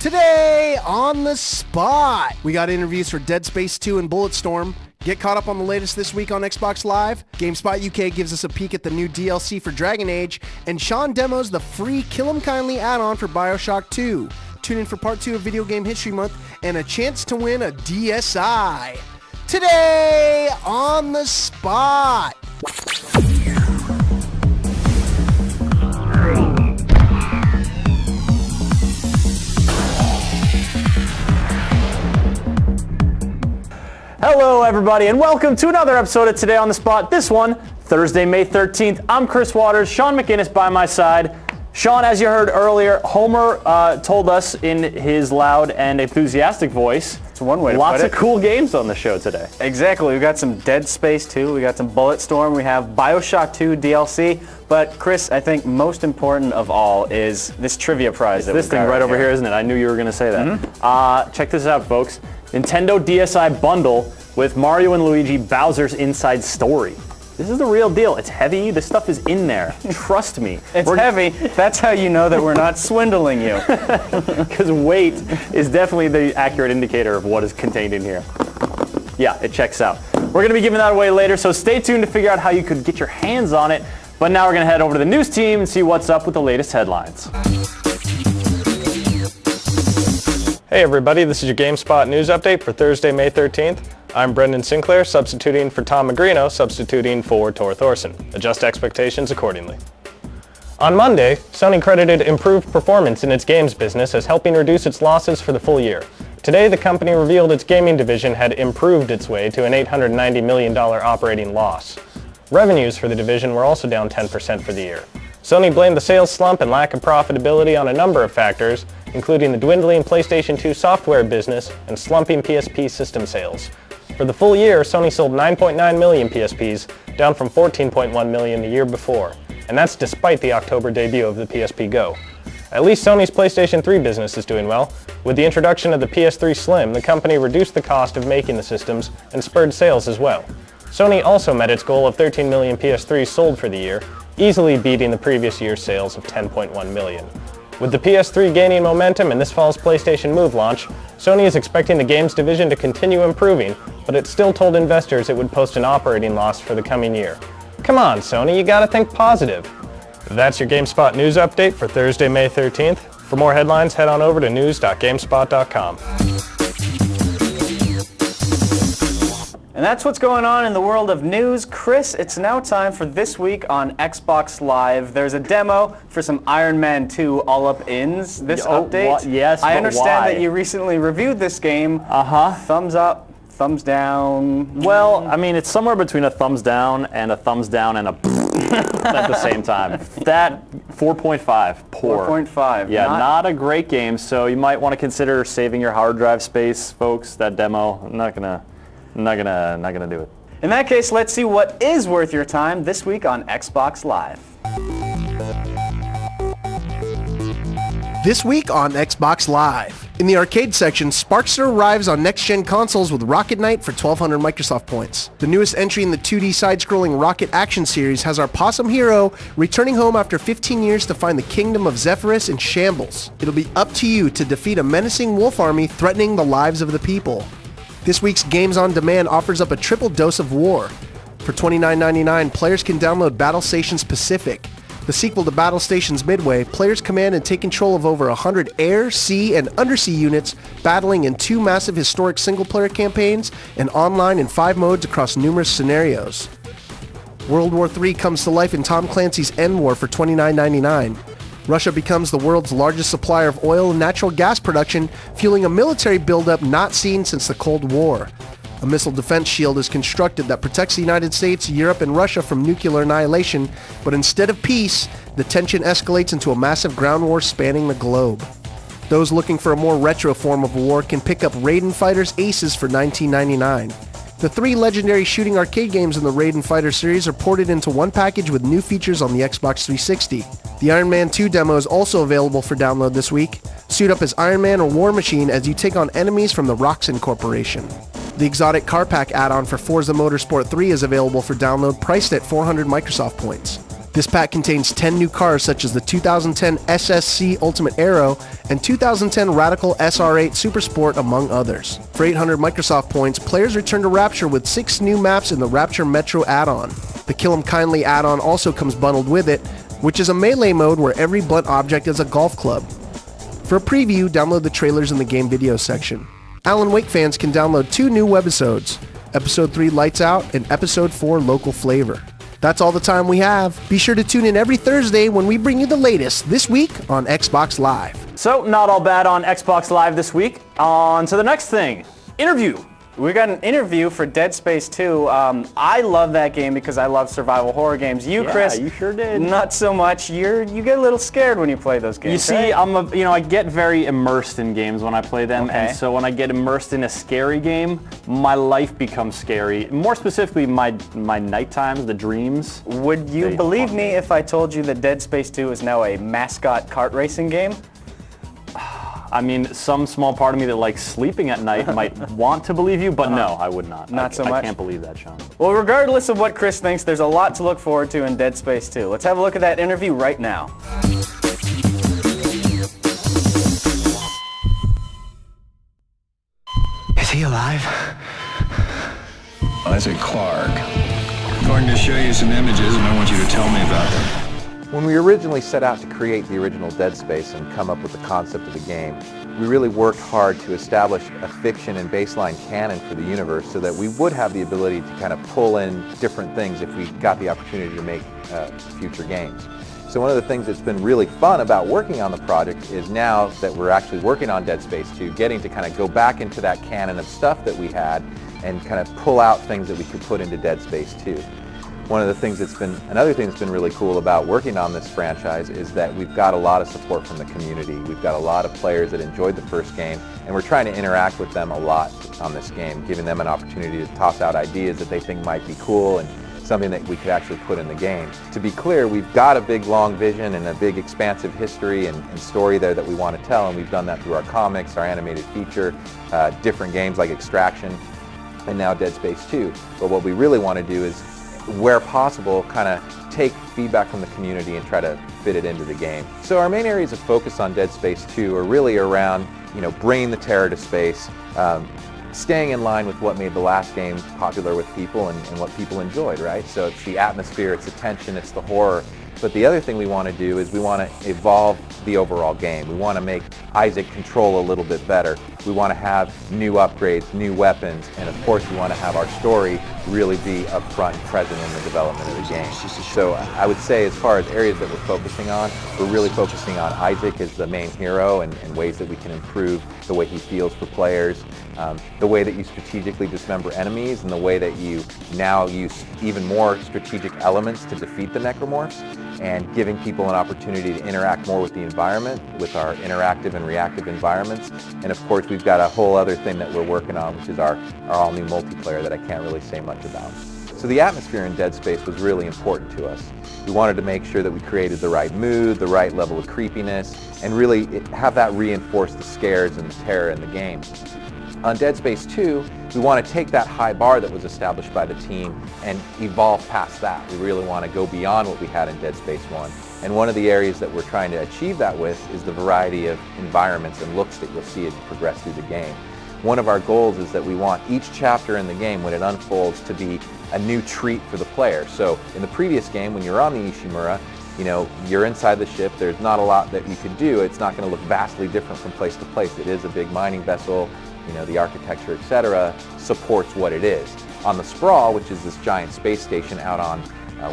Today on the spot, we got interviews for Dead Space 2 and Bulletstorm. Get caught up on the latest this week on Xbox Live. GameSpot UK gives us a peek at the new DLC for Dragon Age, and Sean demos the free Kill 'Em Kindly add-on for BioShock 2. Tune in for part 2 of Video Game History Month and a chance to win a DSi. Today on the spot. Hello everybody and welcome to another episode of Today on the Spot. This one, Thursday, May 13th. I'm Chris Waters, Sean McInnes by my side. Sean, as you heard earlier, Homer told us in his loud and enthusiastic voice. It's one way to lots put of cool games on the show today. Exactly. We've got some Dead Space 2, we got some Bulletstorm, we have BioShock 2 DLC. But Chris, I think most important of all is this trivia prize. This thing right over here, isn't it? I knew you were going to say that. Check this out, folks. Nintendo DSi bundle with Mario and Luigi Bowser's Inside Story. This is the real deal. It's heavy. This stuff is in there. Trust me. It's heavy. That's how you know that we're not swindling you. Because weight is definitely the accurate indicator of what is contained in here. Yeah, it checks out. We're going to be giving that away later, so stay tuned to figure out how you could get your hands on it. But now we're going to head over to the news team and see what's up with the latest headlines. Hey everybody, this is your GameSpot news update for Thursday, May 13th. I'm Brendan Sinclair, substituting for Tom Magrino, substituting for Tor Thorson. Adjust expectations accordingly. On Monday, Sony credited improved performance in its games business as helping reduce its losses for the full year. Today, the company revealed its gaming division had improved its way to an $890 million operating loss. Revenues for the division were also down 10% for the year. Sony blamed the sales slump and lack of profitability on a number of factors, including the dwindling PlayStation 2 software business and slumping PSP system sales. For the full year, Sony sold 9.9 million PSPs, down from 14.1 million the year before, and that's despite the October debut of the PSP Go. At least Sony's PlayStation 3 business is doing well. With the introduction of the PS3 Slim, the company reduced the cost of making the systems and spurred sales as well. Sony also met its goal of 13 million PS3s sold for the year, easily beating the previous year's sales of 10.1 million. With the PS3 gaining momentum and this fall's PlayStation Move launch, Sony is expecting the games division to continue improving, but it still told investors it would post an operating loss for the coming year. Come on, Sony, you gotta think positive. That's your GameSpot news update for Thursday, May 13th. For more headlines, head on over to news.gamespot.com. And that's what's going on in the world of news. Chris, it's now time for This Week on Xbox Live. There's a demo for some Iron Man 2 all-up-ins this update. Yes, I but understand why? that you recently reviewed this game. Thumbs up, thumbs down. Well, I mean, it's somewhere between a thumbs down and a at the same time. That 4.5, poor. 4.5. Yeah, not a great game, so you might want to consider saving your hard drive space, folks. That demo, I'm not gonna do it. In that case, let's see what is worth your time this week on Xbox Live. This week on Xbox Live. In the arcade section, Sparkster arrives on next-gen consoles with Rocket Knight for 1,200 Microsoft points. The newest entry in the 2D side-scrolling Rocket action series has our possum hero returning home after 15 years to find the kingdom of Zephyrus in shambles. It'll be up to you to defeat a menacing wolf army threatening the lives of the people. This week's Games on Demand offers up a triple dose of war. For $29.99, players can download Battle Stations Pacific. The sequel to Battle Stations Midway, players command and take control of over 100 air, sea, and undersea units, battling in 2 massive historic single-player campaigns and online in 5 modes across numerous scenarios. World War III comes to life in Tom Clancy's End War for $29.99. Russia becomes the world's largest supplier of oil and natural gas production, fueling a military buildup not seen since the Cold War. A missile defense shield is constructed that protects the United States, Europe, and Russia from nuclear annihilation, but instead of peace, the tension escalates into a massive ground war spanning the globe. Those looking for a more retro form of war can pick up Raiden Fighters Aces for $19.99. The 3 legendary shooting arcade games in the Raiden Fighter series are ported into one package with new features on the Xbox 360. The Iron Man 2 demo is also available for download this week. Suit up as Iron Man or War Machine as you take on enemies from the Roxxon Corporation. The Exotic Car Pack add-on for Forza Motorsport 3 is available for download, priced at 400 Microsoft points. This pack contains 10 new cars such as the 2010 SSC Ultimate Aero and 2010 Radical SR8 Super Sport, among others. For 800 Microsoft points, players return to Rapture with 6 new maps in the Rapture Metro add-on. The Kill 'em Kindly add-on also comes bundled with it, which is a melee mode where every blunt object is a golf club. For a preview, download the trailers in the game video section. Alan Wake fans can download 2 new webisodes, Episode 3 Lights Out and Episode 4 Local Flavor. That's all the time we have. Be sure to tune in every Thursday when we bring you the latest this week on Xbox Live. So, not all bad on Xbox Live this week. On to the next thing. Interview. We got an interview for Dead Space 2. I love that game because I love survival horror games. You, Yeah, Chris, you sure did. Not so much. You get a little scared when you play those games. You see, right? I get very immersed in games when I play them, Okay. and so when I get immersed in a scary game, my life becomes scary. More specifically, my night times, the dreams. Would you They believe haunt me if I told you that Dead Space 2 is now a mascot kart racing game? I mean, some small part of me that likes sleeping at night might want to believe you, but no, I would not. Not so much? I can't believe that, Sean. Well, regardless of what Chris thinks, there's a lot to look forward to in Dead Space 2. Let's have a look at that interview right now. Is he alive? Isaac Clarke. I'm going to show you some images and I want you to tell me about them. When we originally set out to create the original Dead Space and come up with the concept of the game, we really worked hard to establish a fiction and baseline canon for the universe so that we would have the ability to kind of pull in different things if we got the opportunity to make future games. So one of the things that's been really fun about working on the project is now that we're actually working on Dead Space 2, getting to kind of go back into that canon of stuff that we had and kind of pull out things that we could put into Dead Space 2. Another thing that's been really cool about working on this franchise is that we've got a lot of support from the community. We've got a lot of players that enjoyed the first game, and we're trying to interact with them a lot on this game, giving them an opportunity to toss out ideas that they think might be cool and something that we could actually put in the game. To be clear, we've got a big long vision and a big expansive history and story there that we want to tell, and we've done that through our comics, our animated feature, different games like Extraction, and now Dead Space 2. But what we really want to do is, where possible, kind of take feedback from the community and try to fit it into the game. So our main areas of focus on Dead Space 2 are really around, bringing the terror to space, staying in line with what made the last game popular with people and what people enjoyed, right? So it's the atmosphere, it's the tension, it's the horror. But the other thing we want to do is we want to evolve the overall game. We want to make Isaac control a little bit better. We want to have new upgrades, new weapons, and of course we want to have our story really be upfront and present in the development of the game. So I would say, as far as areas that we're focusing on, we're really focusing on Isaac as the main hero and ways that we can improve the way he feels for players, the way that you strategically dismember enemies, and the way that you now use even more strategic elements to defeat the necromorphs, and giving people an opportunity to interact more with the environment, with our interactive and reactive environments. And of course, we've got a whole other thing that we're working on, which is our all-new multiplayer that I can't really say much about. So the atmosphere in Dead Space was really important to us. We wanted to make sure that we created the right mood, the right level of creepiness, and really have that reinforce the scares and the terror in the game. On Dead Space 2, we want to take that high bar that was established by the team and evolve past that. We really want to go beyond what we had in Dead Space 1. And one of the areas that we're trying to achieve that with is the variety of environments and looks that you'll see as you progress through the game. One of our goals is that we want each chapter in the game, when it unfolds, to be a new treat for the player. So in the previous game, when you're on the Ishimura, you're inside the ship, there's not a lot that you could do. It's not going to look vastly different from place to place. It is a big mining vessel. The architecture, etc., supports what it is. On the Sprawl, which is this giant space station out on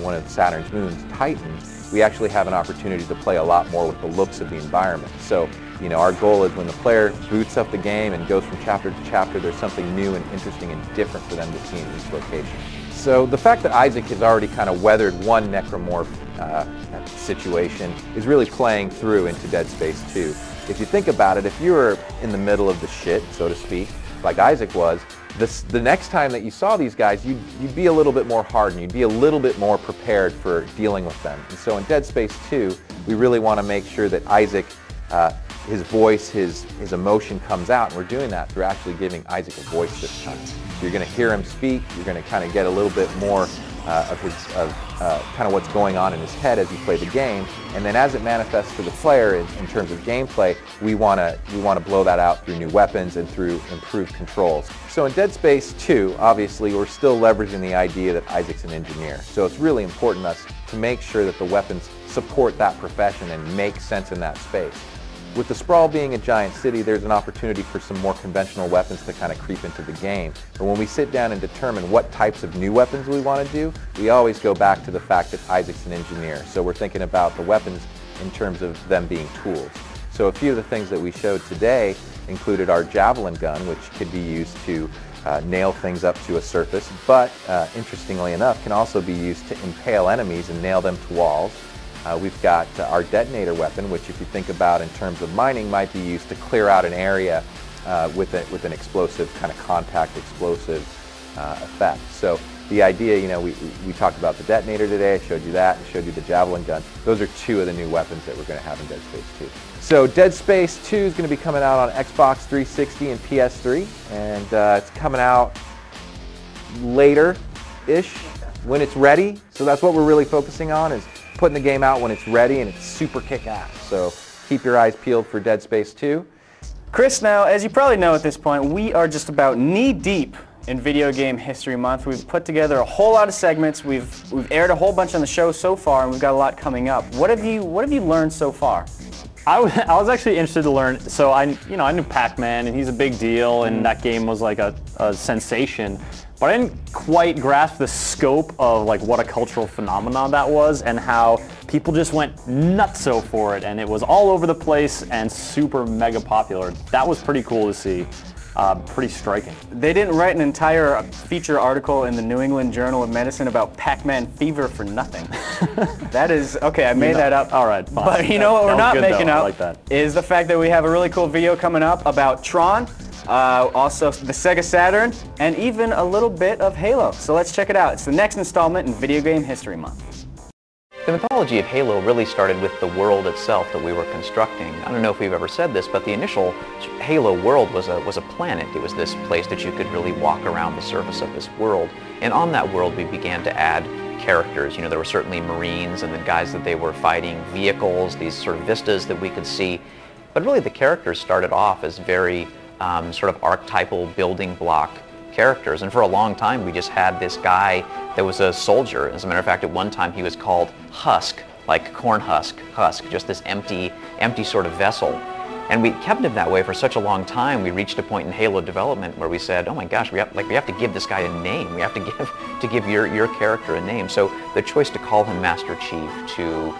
one of Saturn's moons, Titan, we actually have an opportunity to play a lot more with the looks of the environment. So, our goal is when the player boots up the game and goes from chapter to chapter, there's something new and interesting and different for them to see in each location. So the fact that Isaac has already kind of weathered one necromorph situation is really playing through into Dead Space 2. If you think about it, if you were in the middle of the shit, so to speak, like Isaac was, the next time that you saw these guys, you'd be a little bit more hardened, you'd be a little bit more prepared for dealing with them. And so in Dead Space 2, we really want to make sure that Isaac, his voice, his emotion comes out, and we're doing that through actually giving Isaac a voice this time. So you're going to hear him speak, you're going to kind of get a little bit more kind of what's going on in his head as you play the game, and then as it manifests to the player in terms of gameplay, we want to blow that out through new weapons and through improved controls. So in Dead Space 2, obviously, we're still leveraging the idea that Isaac's an engineer. So it's really important to make sure that the weapons support that profession and make sense in that space. With the Sprawl being a giant city, there's an opportunity for some more conventional weapons to kind of creep into the game. But when we sit down and determine what types of new weapons we want to do, we always go back to the fact that Isaac's an engineer. So we're thinking about the weapons in terms of them being tools. So a few of the things that we showed today included our javelin gun, which could be used to nail things up to a surface, but interestingly enough, can also be used to impale enemies and nail them to walls. We've got our detonator weapon, which if you think about in terms of mining, might be used to clear out an area with an explosive, kind of contact explosive effect. So the idea, you know, we talked about the detonator today, I showed you that, I showed you the javelin gun. Those are two of the new weapons that we're going to have in Dead Space 2. So Dead Space 2 is going to be coming out on Xbox 360 and PS3, and it's coming out later-ish when it's ready. So that's what we're really focusing on, is putting the game out when it's ready and it's super kick-ass. So keep your eyes peeled for Dead Space 2. Chris, now, as you probably know at this point, we are just about knee-deep in Video Game History Month. We've put together a whole lot of segments. We've aired a whole bunch on the show so far, and we've got a lot coming up. What have you learned so far? I was actually interested to learn. So I knew Pac-Man, and he's a big deal, and that game was like a sensation. But I didn't quite grasp the scope of like what a cultural phenomenon that was, and how people just went nutso for it, and it was all over the place and super mega popular. That was pretty cool to see. Pretty striking. They didn't write an entire feature article in the New England Journal of Medicine about Pac-Man fever for nothing. That is, okay, I made that up. All right, fine. But you know what we're not making up is the fact that we have a really cool video coming up about Tron, also the Sega Saturn, and even a little bit of Halo. So let's check it out. It's the next installment in Video Game History Month. The mythology of Halo really started with the world itself that we were constructing. I don't know if we've ever said this, but the initial Halo world was a planet. It was this place that you could really walk around the surface of this world. And on that world we began to add characters. You know, there were certainly Marines and the guys that they were fighting, vehicles, these sort of vistas that we could see. But really the characters started off as very sort of archetypal building block characters, and for a long time we just had this guy that was a soldier. As a matter of fact, at one time he was called Husk, like corn husk, just this empty sort of vessel. And we kept him that way for such a long time. We reached a point in Halo development where we said, oh my gosh, we have to give this guy a name. We have to give your character a name. So the choice to call him Master Chief, to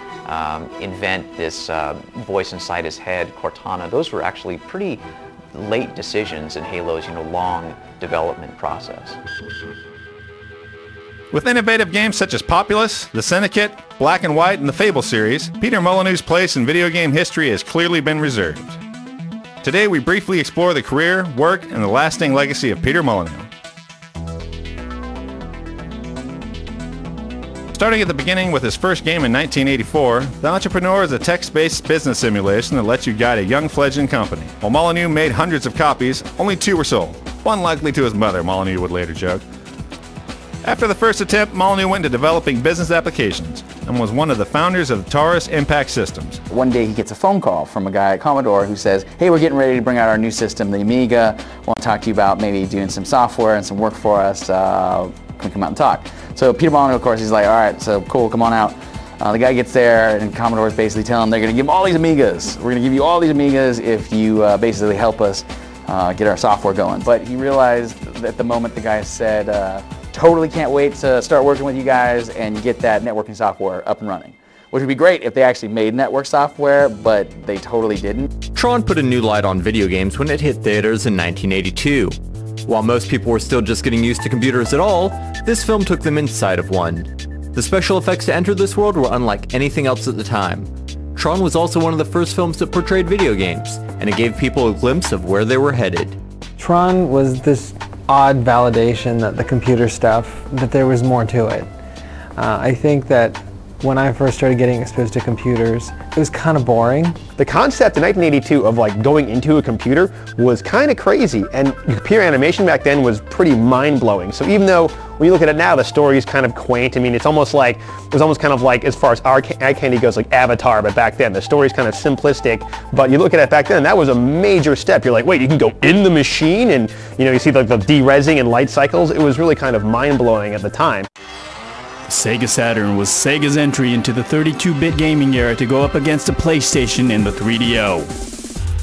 invent this voice inside his head, Cortana, those were actually pretty late decisions in Halo's long development process. With innovative games such as Populous, The Syndicate, Black and White, and the Fable series, Peter Molyneux's place in video game history has clearly been reserved. Today we briefly explore the career, work, and the lasting legacy of Peter Molyneux. Starting at the beginning with his first game in 1984, The Entrepreneur is a text-based business simulation that lets you guide a young fledgling company. While Molyneux made hundreds of copies, only 2 were sold. One likely to his mother, Molyneux would later joke. After the first attempt, Molyneux went into developing business applications and was one of the founders of the Taurus Impact Systems. One day he gets a phone call from a guy at Commodore who says, hey, we're getting ready to bring out our new system, the Amiga. I want to talk to you about maybe doing some software and some work for us. Can we come out and talk? So Peter Molyneux, of course, he's like, all right, so cool, come on out. The guy gets there, and Commodore's basically telling him they're going to give him all these Amigas. We're going to give you all these Amigas if you basically help us get our software going. But he realized at the moment the guy said, totally can't wait to start working with you guys and get that networking software up and running. Which would be great if they actually made network software, but they totally didn't. Tron put a new light on video games when it hit theaters in 1982. While most people were still just getting used to computers at all, this film took them inside of one. The special effects to enter this world were unlike anything else at the time. Tron was also one of the first films that portrayed video games, and it gave people a glimpse of where they were headed. Tron was this odd validation that the computer stuff, that there was more to it. I think that When I first started getting exposed to computers, it was kind of boring. The concept in 1982 of like going into a computer was kind of crazy, and computer animation back then was pretty mind-blowing. So even though when you look at it now, the story is kind of quaint. I mean, it was almost kind of like, as far as our eye candy goes, like Avatar, but back then the story's kind of simplistic. But you look at it back then, that was a major step. You're like, wait, you can go in the machine, and you see like the de-resing and light cycles. It was really kind of mind-blowing at the time. Sega Saturn was Sega's entry into the 32-bit gaming era to go up against the PlayStation and the 3DO.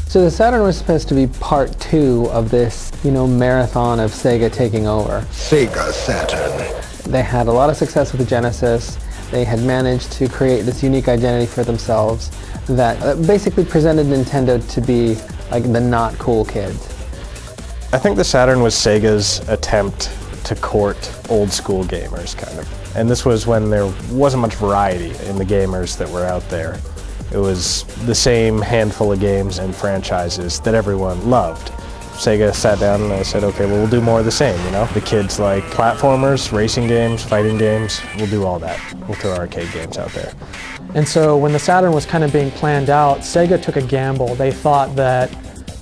So the Saturn was supposed to be part 2 of this, marathon of Sega taking over. Sega Saturn. They had a lot of success with the Genesis. They had managed to create this unique identity for themselves that basically presented Nintendo to be like the not cool kids. I think the Saturn was Sega's attempt to court old school gamers, kind of. And this was when there wasn't much variety in the gamers that were out there. It was the same handful of games and franchises that everyone loved. Sega sat down and they said, okay, well, we'll do more of the same, The kids like platformers, racing games, fighting games, we'll do all that. We'll throw arcade games out there. And so when the Saturn was kind of being planned out, Sega took a gamble. They thought that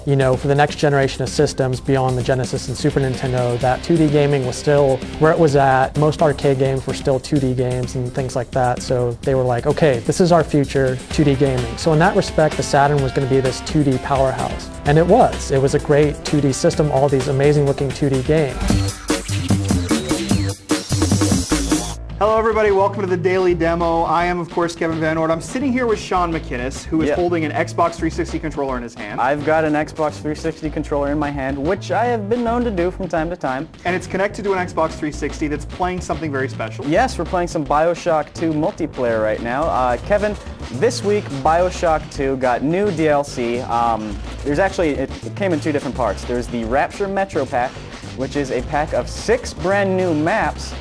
for the next generation of systems beyond the Genesis and Super Nintendo, that 2D gaming was still where it was at. Most arcade games were still 2D games and things like that. So they were like, okay, this is our future, 2D gaming. So in that respect, the Saturn was going to be this 2D powerhouse. And it was. It was a great 2D system, all these amazing looking 2D games. Hello everybody, welcome to the Daily Demo. I am of course Kevin Van Ord. I'm sitting here with Sean McInnes, who is holding an Xbox 360 controller in his hand. I've got an Xbox 360 controller in my hand, which I have been known to do from time to time. And it's connected to an Xbox 360 that's playing something very special. Yes, we're playing some BioShock 2 multiplayer right now. Kevin, this week BioShock 2 got new DLC. There's actually, it came in 2 different parts. There's the Rapture Metro Pack, which is a pack of 6 brand new maps,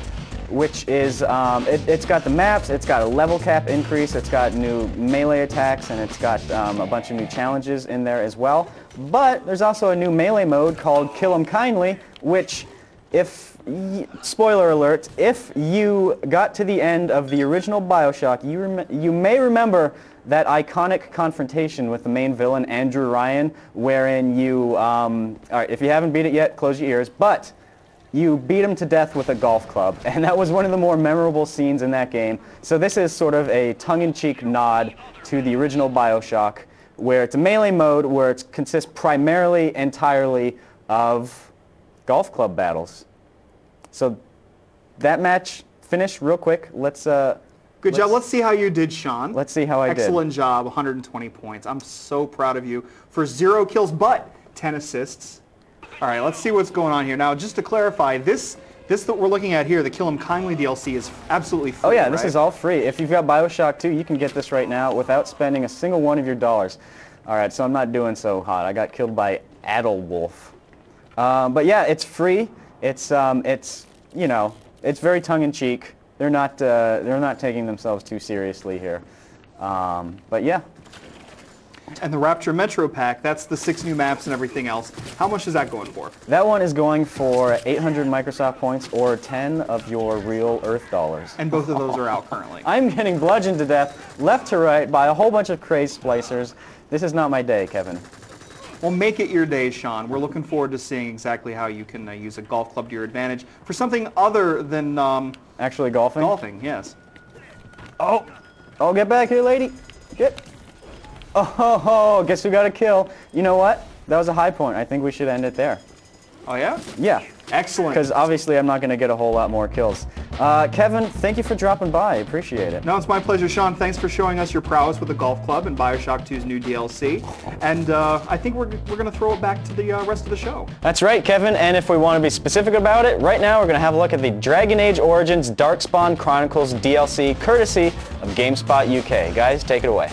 which is, it's got the maps, it's got a level cap increase, it's got new melee attacks, and it's got a bunch of new challenges in there as well. But there's also a new melee mode called Kill 'em Kindly, which, spoiler alert, if you got to the end of the original BioShock, you may remember that iconic confrontation with the main villain, Andrew Ryan, wherein you, alright, if you haven't beat it yet, close your ears, but you beat him to death with a golf club, and that was one of the more memorable scenes in that game. So this is sort of a tongue-in-cheek nod to the original BioShock, where it's a melee mode where it consists primarily, entirely of golf club battles. So that match finished real quick. Good job. Let's see how you did, Sean. Let's see how I did. Excellent job, 120 points. I'm so proud of you for 0 kills, but 10 assists. All right, let's see what's going on here. Now, just to clarify, this that we're looking at here, the Kill 'em Kindly DLC, is absolutely free, Oh yeah, right? This is all free. If you've got BioShock 2, you can get this right now without spending a single one of your dollars. All right, so I'm not doing so hot. I got killed by Adelwolf. But yeah, it's free. It's very tongue-in-cheek. They're not taking themselves too seriously here. But yeah. And the Rapture Metro Pack, that's the 6 new maps and everything else. How much is that going for? That one is going for 800 Microsoft points or 10 of your real Earth dollars. And both of those are out currently. I'm getting bludgeoned to death, left to right, by a whole bunch of crazed splicers. This is not my day, Kevin. Well, make it your day, Sean. We're looking forward to seeing exactly how you can use a golf club to your advantage for something other than... actually golfing? Golfing, yes. Oh, get back here, lady. Get... Oh, guess who got a kill? You know what? That was a high point. I think we should end it there. Oh, yeah? Yeah. Excellent. Because obviously I'm not going to get a whole lot more kills. Kevin, thank you for dropping by. I appreciate it. No, it's my pleasure, Sean. Thanks for showing us your prowess with the golf club and BioShock 2's new DLC. And I think we're going to throw it back to the rest of the show. That's right, Kevin. And if we want to be specific about it, right now we're going to have a look at the Dragon Age Origins Darkspawn Chronicles DLC, courtesy of GameSpot UK. Guys, take it away.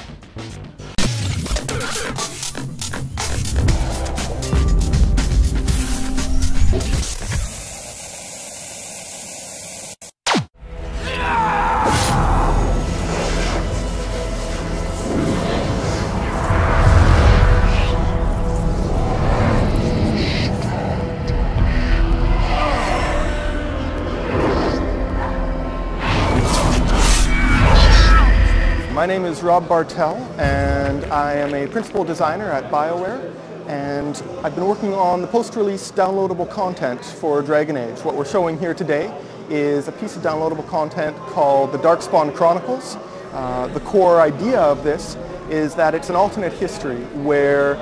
My name is Rob Bartel, and I am a principal designer at BioWare, and I've been working on the post-release downloadable content for Dragon Age. What we're showing here today is a piece of downloadable content called the Darkspawn Chronicles. The core idea of this is that it's an alternate history where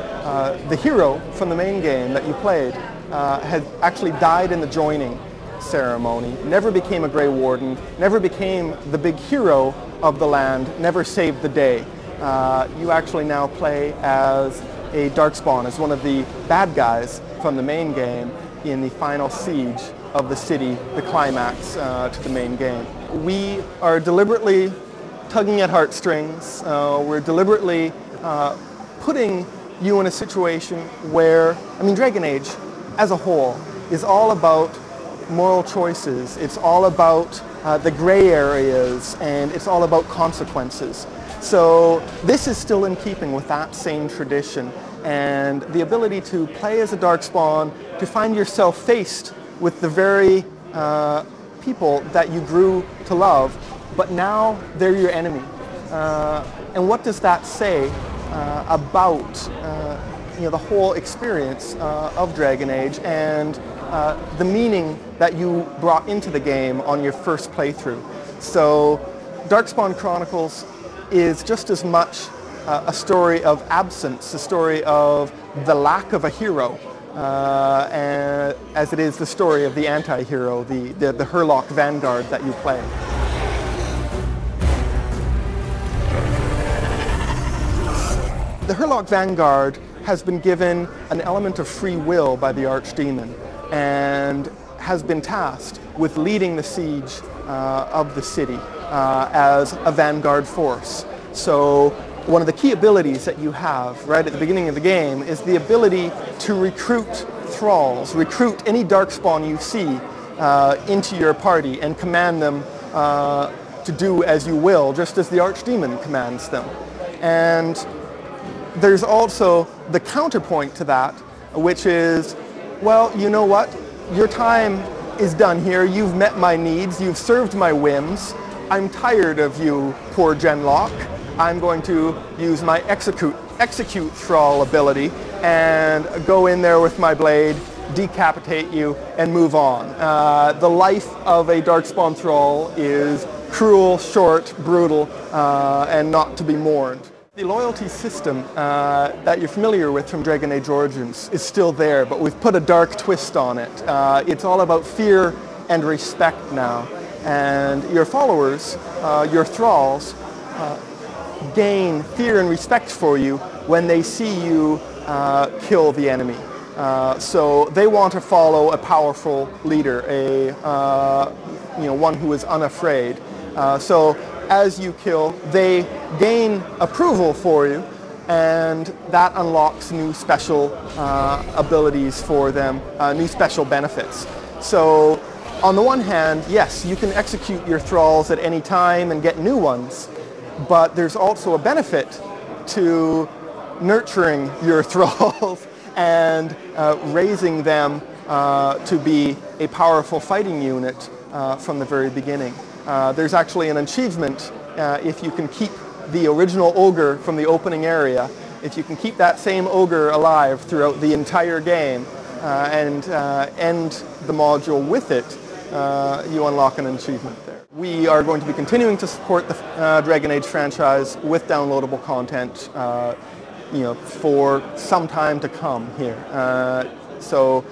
the hero from the main game that you played had actually died in the joining ceremony, never became a Grey Warden, never became the big hero of the land, never saved the day. You actually now play as a Darkspawn, as one of the bad guys from the main game in the final siege of the city, the climax to the main game. We are deliberately tugging at heartstrings. We're deliberately putting you in a situation where, Dragon Age as a whole is all about moral choices. It's all about the gray areas, and it's all about consequences. So this is still in keeping with that same tradition, and the ability to play as a Darkspawn, to find yourself faced with the very people that you grew to love, but now they're your enemy. And what does that say about the whole experience of Dragon Age and the meaning that you brought into the game on your first playthrough? So Darkspawn Chronicles is just as much a story of absence, a story of the lack of a hero, as it is the story of the anti-hero, the Hurlock Vanguard that you play. The Hurlock Vanguard has been given an element of free will by the Archdemon and has been tasked with leading the siege of the city as a vanguard force. So one of the key abilities that you have right at the beginning of the game is the ability to recruit thralls, recruit any Darkspawn you see into your party and command them to do as you will, just as the Archdemon commands them. And there's also the counterpoint to that, which is, well, you know what? Your time is done here. You've met my needs. You've served my whims. I'm tired of you, poor Genlock. I'm going to use my execute thrall ability and go in there with my blade, decapitate you, and move on. The life of a Darkspawn thrall is cruel, short, brutal, and not to be mourned. The loyalty system that you're familiar with from Dragon Age Origins is still there, but we've put a dark twist on it. It's all about fear and respect now. And your followers, your thralls, gain fear and respect for you when they see you kill the enemy. So they want to follow a powerful leader, one who is unafraid. So as you kill, they gain approval for you, and that unlocks new special abilities for them, new special benefits. So on the one hand, yes, you can execute your thralls at any time and get new ones, but there's also a benefit to nurturing your thralls and raising them to be a powerful fighting unit from the very beginning. There's actually an achievement if you can keep the original ogre from the opening area. If you can keep that same ogre alive throughout the entire game and end the module with it, you unlock an achievement there. We are going to be continuing to support the Dragon Age franchise with downloadable content for some time to come here. So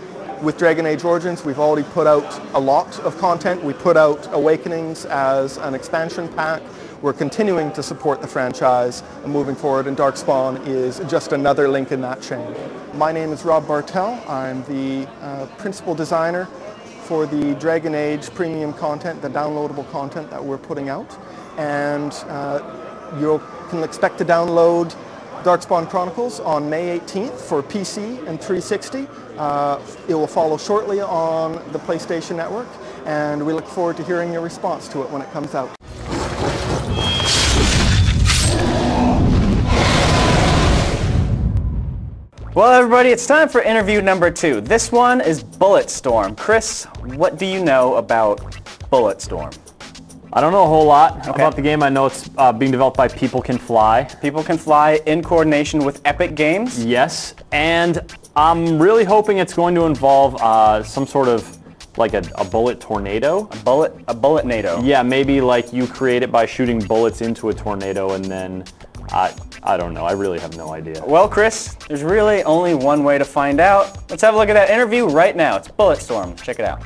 with Dragon Age Origins, we've already put out a lot of content. We put out Awakenings as an expansion pack. We're continuing to support the franchise and moving forward, and Darkspawn is just another link in that chain. My name is Rob Bartel. I'm the principal designer for the Dragon Age premium content, the downloadable content that we're putting out. And you can expect to download Darkspawn Chronicles on May 18th for PC and 360. It will follow shortly on the PlayStation Network, and we look forward to hearing your response to it when it comes out. Well, everybody, it's time for interview number 2. This one is Bulletstorm. Chris, what do you know about Bulletstorm? I don't know a whole lot about the game. I know it's being developed by People Can Fly. People Can Fly in coordination with Epic Games? Yes, and I'm really hoping it's going to involve some sort of like a bullet tornado. A bullet-nado. Yeah, maybe like you create it by shooting bullets into a tornado and then I don't know. I really have no idea. Well, Chris, there's really only one way to find out. Let's have a look at that interview right now. It's Bulletstorm. Check it out.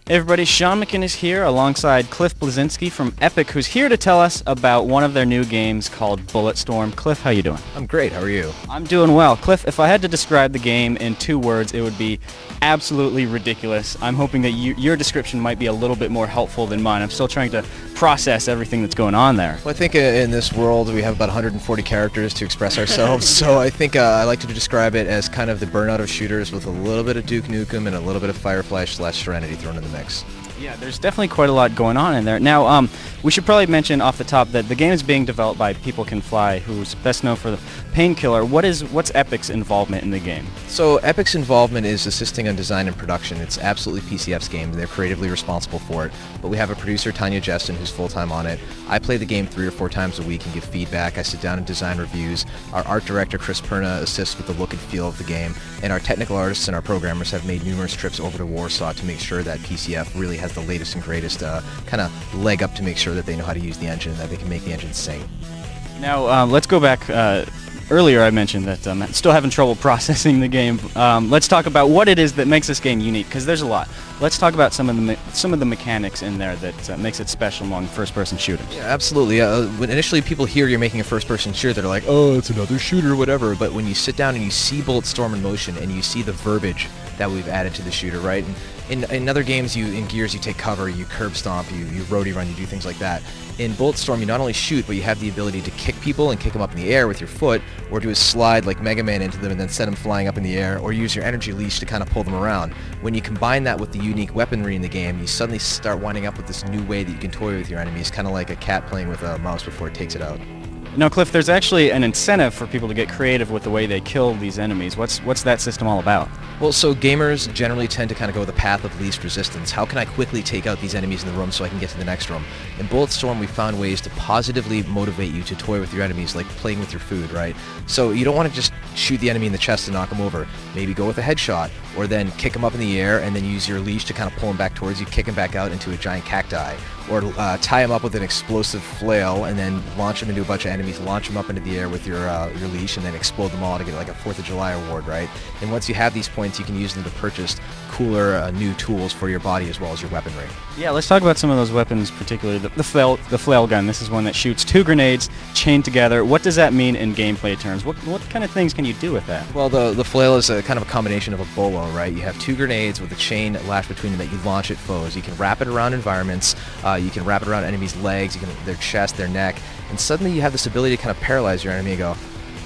Hey everybody, Sean McInnes here alongside Cliff Blazinski from Epic, who's here to tell us about one of their new games called Bulletstorm. Cliff, how you doing? I'm great, how are you? I'm doing well. Cliff, if I had to describe the game in 2 words, it would be absolutely ridiculous. I'm hoping that your description might be a little bit more helpful than mine. I'm still trying to process everything that's going on there. Well, I think in this world we have about 140 characters to express ourselves, so I think I like to describe it as kind of the burnout of shooters with a little bit of Duke Nukem and a little bit of Firefly/Serenity thrown in the mix. Yeah, there's definitely quite a lot going on in there. Now, we should probably mention off the top that the game is being developed by People Can Fly, who's best known for the Painkiller. What's Epic's involvement in the game? So Epic's involvement is assisting on design and production. It's absolutely PCF's game. They're creatively responsible for it. But we have a producer, Tanya Jestin, who's full-time on it. I play the game 3 or 4 times a week and give feedback. I sit down and design reviews. Our art director, Chris Perna, assists with the look and feel of the game. And our technical artists and our programmers have made numerous trips over to Warsaw to make sure that PCF really has the latest and greatest kind of leg up to make sure that they know how to use the engine and that they can make the engine sing. Now, let's go back. Earlier I mentioned that I'm still having trouble processing the game. Let's talk about what it is that makes this game unique, because there's a lot. Let's talk about some of the mechanics in there that makes it special among first-person shooters. Yeah, absolutely. When initially people hear you're making a first-person shooter, they're like, oh, it's another shooter, whatever. But when you sit down and you see Bulletstorm in motion and you see the verbiage that we've added to the shooter, right? And in other games, in Gears, you take cover, you curb stomp, you roadie run, you do things like that. In Bulletstorm, you not only shoot, but you have the ability to kick people and kick them up in the air with your foot, or do a slide like Mega Man into them and then send them flying up in the air, or use your energy leash to kind of pull them around. When you combine that with the unique weaponry in the game, you suddenly start winding up with this new way that you can toy with your enemies, kind of like a cat playing with a mouse before it takes it out. Now, Cliff, there's actually an incentive for people to get creative with the way they kill these enemies. What's that system all about? Well, so gamers generally tend to kind of go the path of least resistance. How can I quickly take out these enemies in the room so I can get to the next room? In Bulletstorm, we found ways to positively motivate you to toy with your enemies, like playing with your food, right? So you don't want to just shoot the enemy in the chest and knock him over. Maybe go with a headshot, or then kick him up in the air and then use your leash to kind of pull him back towards you, kick him back out into a giant cacti. Or tie him up with an explosive flail and then launch him into a bunch of enemies, launch him up into the air with your leash, and then explode them all to get like a 4th of July award, right? And once you have these points, you can use them to purchase cooler new tools for your body as well as your weaponry. Yeah, let's talk about some of those weapons, particularly the flail gun. This is one that shoots 2 grenades chained together. What does that mean in gameplay terms? What kind of things can you do with that? Well, the flail is a kind of a combination of a bolo, right? You have 2 grenades with a chain lashed between them that you launch at foes. You can wrap it around environments. You can wrap it around enemies' legs, their chest, their neck, and suddenly you have this ability to kind of paralyze your enemy and go,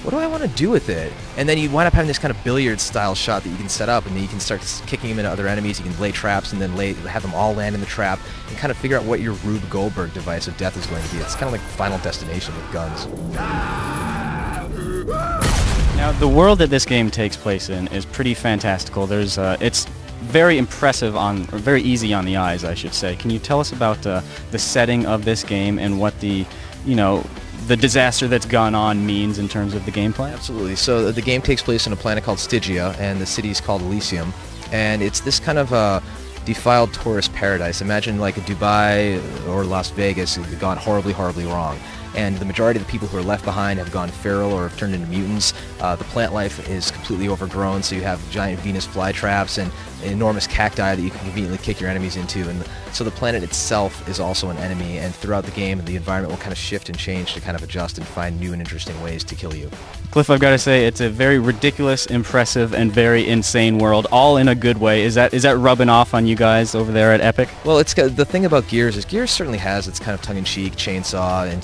what do I want to do with it? And then you wind up having this kind of billiard-style shot that you can set up, and then you can start kicking them into other enemies. You can lay traps and then have them all land in the trap and kind of figure out what your Rube Goldberg device of death is going to be. It's kind of like Final Destination with guns. Now, the world that this game takes place in is pretty fantastical. It's very impressive or very easy on the eyes, I should say. Can you tell us about the setting of this game and what the disaster that's gone on means in terms of the gameplay? Absolutely. So the game takes place on a planet called Stygia, and the city is called Elysium, and it's this kind of defiled tourist paradise. Imagine like a Dubai or Las Vegas have gone horribly, horribly wrong. And the majority of the people who are left behind have gone feral or have turned into mutants. The plant life is completely overgrown, so you have giant Venus flytraps and enormous cacti that you can conveniently kick your enemies into. And so the planet itself is also an enemy, and throughout the game, the environment will kind of shift and change to kind of adjust and find new and interesting ways to kill you. Cliff, I've got to say, it's a very ridiculous, impressive, and very insane world, all in a good way. Is that rubbing off on you guys over there at Epic? Well, the thing about Gears is Gears certainly has its kind of tongue-in-cheek chainsaw and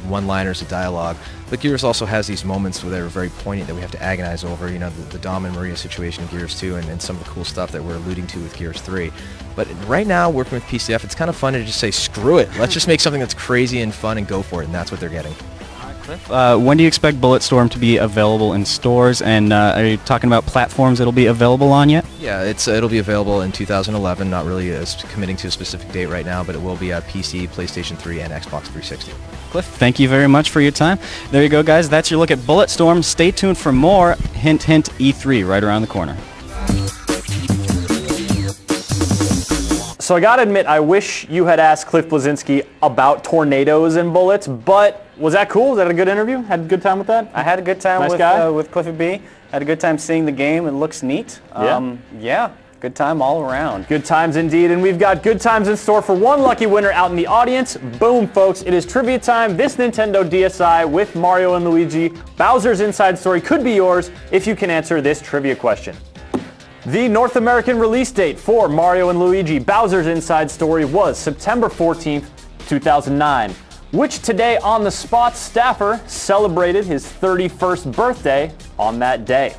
one-liners of dialogue, but Gears also has these moments where they're very poignant that we have to agonize over. The Dom and Maria situation in Gears 2 and some of the cool stuff that we're alluding to with Gears 3. But right now, working with PCF, it's kind of fun to just say, screw it, let's just make something that's crazy and fun and go for it, and that's what they're getting. When do you expect Bulletstorm to be available in stores? And are you talking about platforms it'll be available on yet? Yeah, it'll be available in 2011. Not really committing to a specific date right now, but it will be at PC, PlayStation 3, and Xbox 360. Cliff, thank you very much for your time. There you go, guys. That's your look at Bulletstorm. Stay tuned for more. Hint, hint, E3 right around the corner. So I gotta admit, I wish you had asked Cliff Bleszinski about tornadoes and bullets, but was that cool? Was that a good interview? Had a good time with that? I had a good time with Cliffy B. Had a good time seeing the game. It looks neat. Yeah, good time all around. Good times indeed, and we've got good times in store for one lucky winner out in the audience. Boom, folks, it is trivia time. This Nintendo DSi with Mario and Luigi, Bowser's Inside Story could be yours if you can answer this trivia question. The North American release date for Mario & Luigi Bowser's Inside Story was September 14th, 2009, which Today on the Spot staffer celebrated his 31st birthday on that day.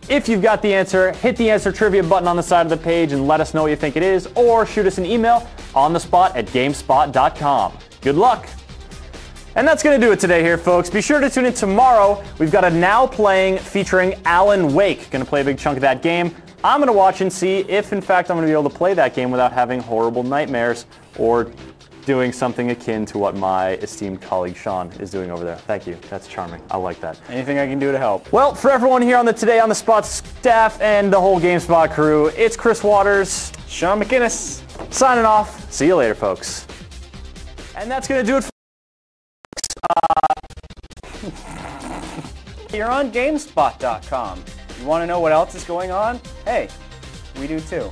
If you've got the answer, hit the answer trivia button on the side of the page and let us know what you think it is, or shoot us an email onthespot@gamespot.com. Good luck! And that's going to do it today here, folks. Be sure to tune in tomorrow. We've got a Now Playing featuring Alan Wake. Going to play a big chunk of that game. I'm going to watch and see if, in fact, I'm going to be able to play that game without having horrible nightmares or doing something akin to what my esteemed colleague Sean is doing over there. Thank you. That's charming. I like that. Anything I can do to help? Well, for everyone here on the Today on the Spot staff and the whole GameSpot crew, it's Chris Waters, Sean McInnes, signing off. See you later, folks. And that's going to do it for You're on GameSpot.com. You want to know what else is going on? Hey, we do too.